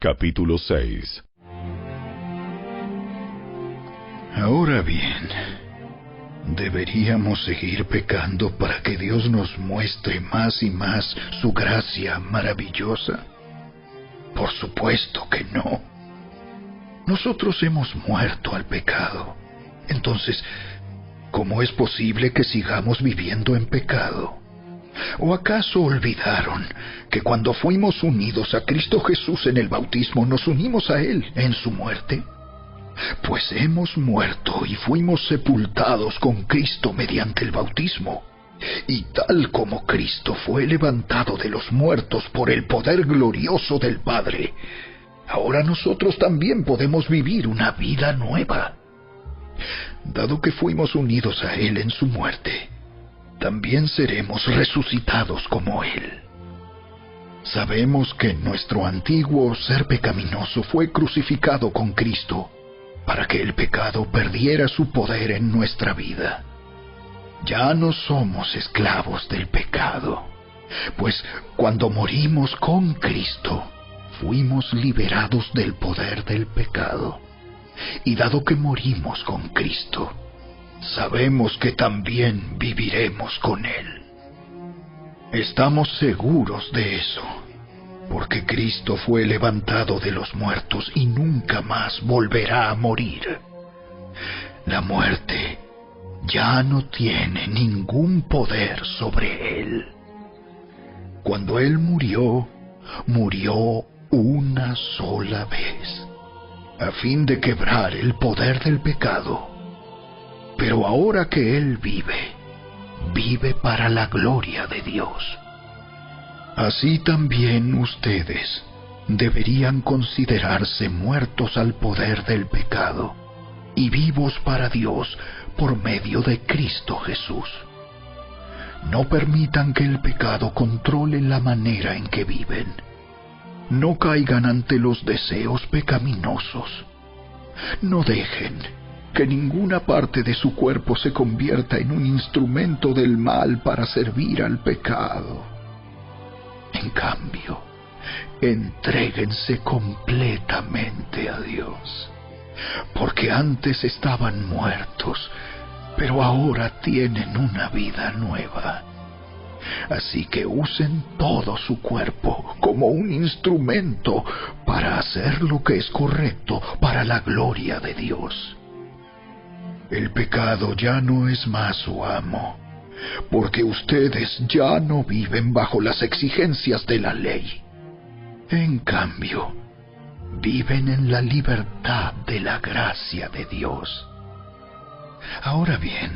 Capítulo 6. Ahora bien, ¿deberíamos seguir pecando para que Dios nos muestre más y más su gracia maravillosa? Por supuesto que no. Nosotros hemos muerto al pecado. Entonces, ¿cómo es posible que sigamos viviendo en pecado? ¿O acaso olvidaron que cuando fuimos unidos a Cristo Jesús en el bautismo, nos unimos a Él en su muerte? Pues hemos muerto y fuimos sepultados con Cristo mediante el bautismo. Y tal como Cristo fue levantado de los muertos por el poder glorioso del Padre, ahora nosotros también podemos vivir una vida nueva. Dado que fuimos unidos a Él en su muerte, también seremos resucitados como Él. Sabemos que nuestro antiguo ser pecaminoso fue crucificado con Cristo para que el pecado perdiera su poder en nuestra vida. Ya no somos esclavos del pecado, pues cuando morimos con Cristo, fuimos liberados del poder del pecado. Y dado que morimos con Cristo, sabemos que también viviremos con Él. Estamos seguros de eso, porque Cristo fue levantado de los muertos y nunca más volverá a morir. La muerte ya no tiene ningún poder sobre Él. Cuando Él murió, murió una sola vez, a fin de quebrar el poder del pecado. Pero ahora que Él vive, vive para la gloria de Dios. Así también ustedes deberían considerarse muertos al poder del pecado y vivos para Dios por medio de Cristo Jesús. No permitan que el pecado controle la manera en que viven. No caigan ante los deseos pecaminosos. No dejen que ninguna parte de su cuerpo se convierta en un instrumento del mal para servir al pecado. En cambio, entréguense completamente a Dios, porque antes estaban muertos, pero ahora tienen una vida nueva. Así que usen todo su cuerpo como un instrumento para hacer lo que es correcto para la gloria de Dios. El pecado ya no es más su amo, porque ustedes ya no viven bajo las exigencias de la ley. En cambio, viven en la libertad de la gracia de Dios. Ahora bien,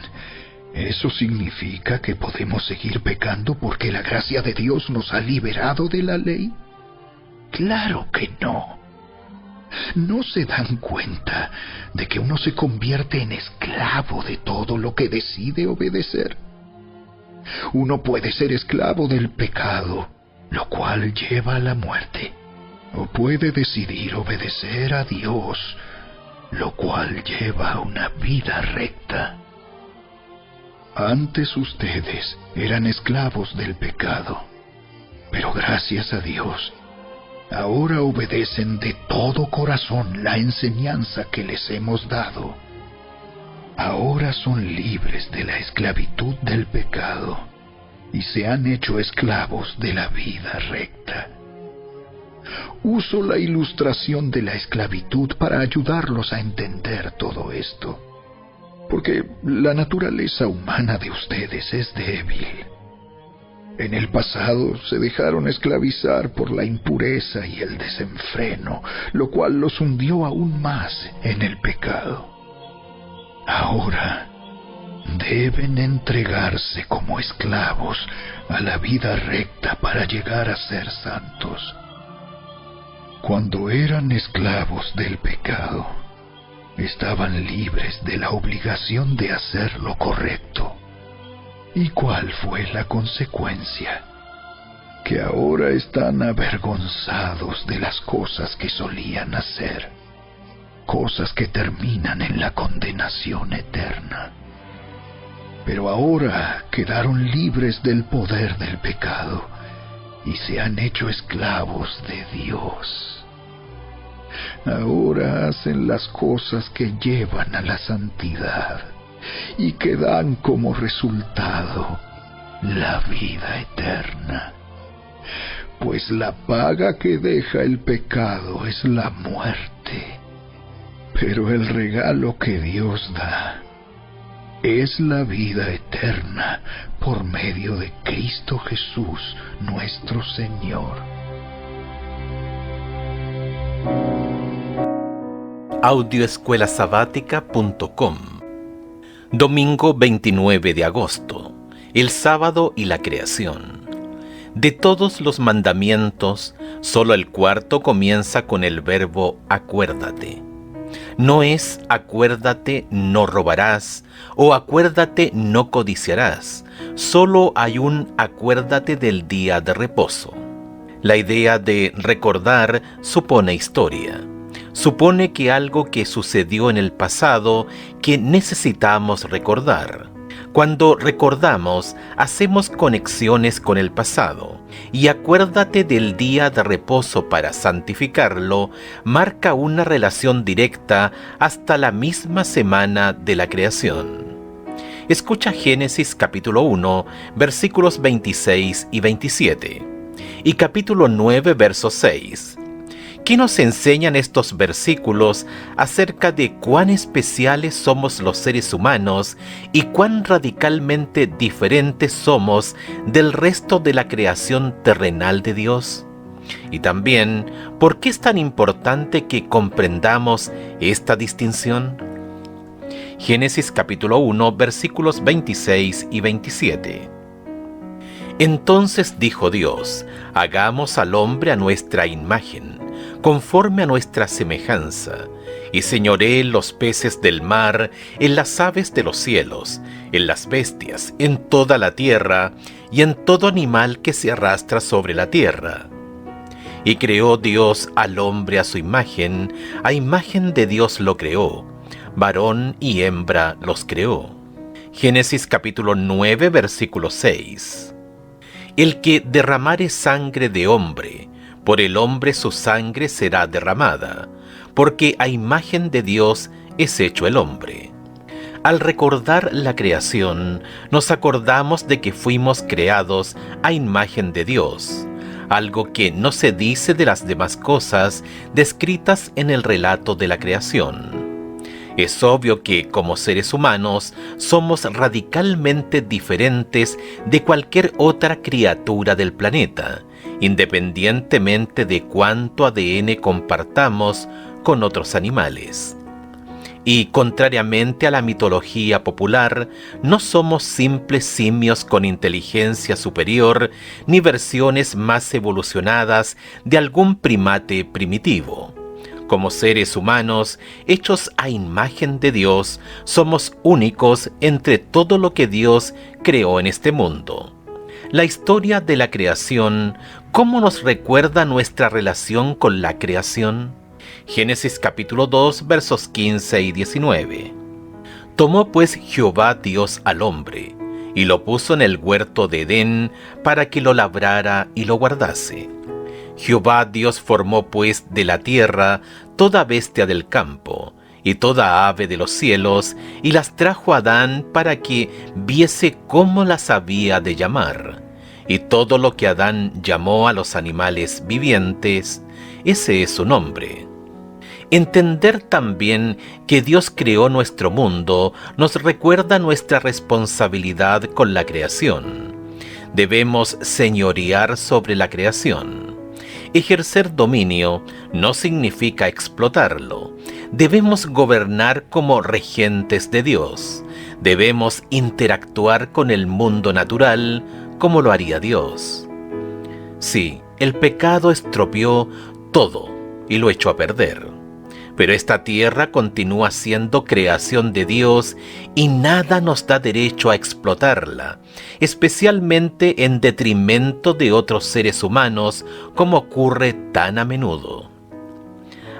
¿eso significa que podemos seguir pecando porque la gracia de Dios nos ha liberado de la ley? Claro que no. ¿No se dan cuenta de que uno se convierte en esclavo de todo lo que decide obedecer? Uno puede ser esclavo del pecado, lo cual lleva a la muerte, o puede decidir obedecer a Dios, lo cual lleva a una vida recta. Antes ustedes eran esclavos del pecado, pero gracias a Dios, ahora obedecen de todo corazón la enseñanza que les hemos dado. Ahora son libres de la esclavitud del pecado y se han hecho esclavos de la vida recta. Uso la ilustración de la esclavitud para ayudarlos a entender todo esto, porque la naturaleza humana de ustedes es débil. En el pasado se dejaron esclavizar por la impureza y el desenfreno, lo cual los hundió aún más en el pecado. Ahora deben entregarse como esclavos a la vida recta para llegar a ser santos. Cuando eran esclavos del pecado, estaban libres de la obligación de hacer lo correcto. ¿Y cuál fue la consecuencia? Que ahora están avergonzados de las cosas que solían hacer, cosas que terminan en la condenación eterna. Pero ahora quedaron libres del poder del pecado y se han hecho esclavos de Dios. ahora hacen las cosas que llevan a la santidad y que dan como resultado la vida eterna. Pues la paga que deja el pecado es la muerte, pero el regalo que Dios da es la vida eterna por medio de Cristo Jesús, nuestro Señor. Audioescuelasabática.com. Domingo 29 de agosto. El sábado y la creación. De todos los mandamientos, solo el cuarto comienza con el verbo acuérdate. No es acuérdate no robarás o acuérdate no codiciarás. Solo hay un acuérdate del día de reposo. La idea de recordar supone historia. Supone que algo que sucedió en el pasado que necesitamos recordar. Cuando recordamos, hacemos conexiones con el pasado, y acuérdate del día de reposo para santificarlo, marca una relación directa hasta la misma semana de la creación. Escucha Génesis capítulo 1, versículos 26 y 27, y capítulo 9, verso 6. ¿Qué nos enseñan estos versículos acerca de cuán especiales somos los seres humanos y cuán radicalmente diferentes somos del resto de la creación terrenal de Dios? Y también, ¿por qué es tan importante que comprendamos esta distinción? Génesis capítulo 1, versículos 26 y 27. Entonces dijo Dios: hagamos al hombre a nuestra imagen, conforme a nuestra semejanza, y señoree en los peces del mar, en las aves de los cielos, en las bestias, en toda la tierra, y en todo animal que se arrastra sobre la tierra. Y creó Dios al hombre a su imagen, a imagen de Dios lo creó, varón y hembra los creó. Génesis capítulo 9, versículo 6. El que derramare sangre de hombre, por el hombre su sangre será derramada, porque a imagen de Dios es hecho el hombre. Al recordar la creación, nos acordamos de que fuimos creados a imagen de Dios, algo que no se dice de las demás cosas descritas en el relato de la creación. Es obvio que, como seres humanos, somos radicalmente diferentes de cualquier otra criatura del planeta, independientemente de cuánto ADN compartamos con otros animales. Y contrariamente a la mitología popular, no somos simples simios con inteligencia superior ni versiones más evolucionadas de algún primate primitivo. Como seres humanos, hechos a imagen de Dios, somos únicos entre todo lo que Dios creó en este mundo. La historia de la creación, ¿cómo nos recuerda nuestra relación con la creación? Génesis capítulo 2, versos 15 y 19. Tomó pues Jehová Dios al hombre, y lo puso en el huerto de Edén, para que lo labrara y lo guardase. Jehová Dios formó pues de la tierra toda bestia del campo, y toda ave de los cielos, y las trajo a Adán para que viese cómo las había de llamar. Y todo lo que Adán llamó a los animales vivientes, ese es su nombre. Entender también que Dios creó nuestro mundo nos recuerda nuestra responsabilidad con la creación. Debemos señorear sobre la creación. Ejercer dominio no significa explotarlo. Debemos gobernar como regentes de Dios. Debemos interactuar con el mundo natural como lo haría Dios. Sí, el pecado estropeó todo y lo echó a perder. Pero esta tierra continúa siendo creación de Dios y nada nos da derecho a explotarla, especialmente en detrimento de otros seres humanos, como ocurre tan a menudo.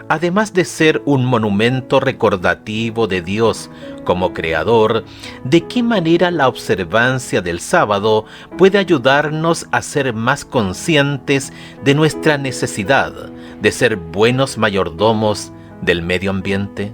Además de ser un monumento recordativo de Dios como creador, ¿de qué manera la observancia del sábado puede ayudarnos a ser más conscientes de nuestra necesidad de ser buenos mayordomos del medio ambiente?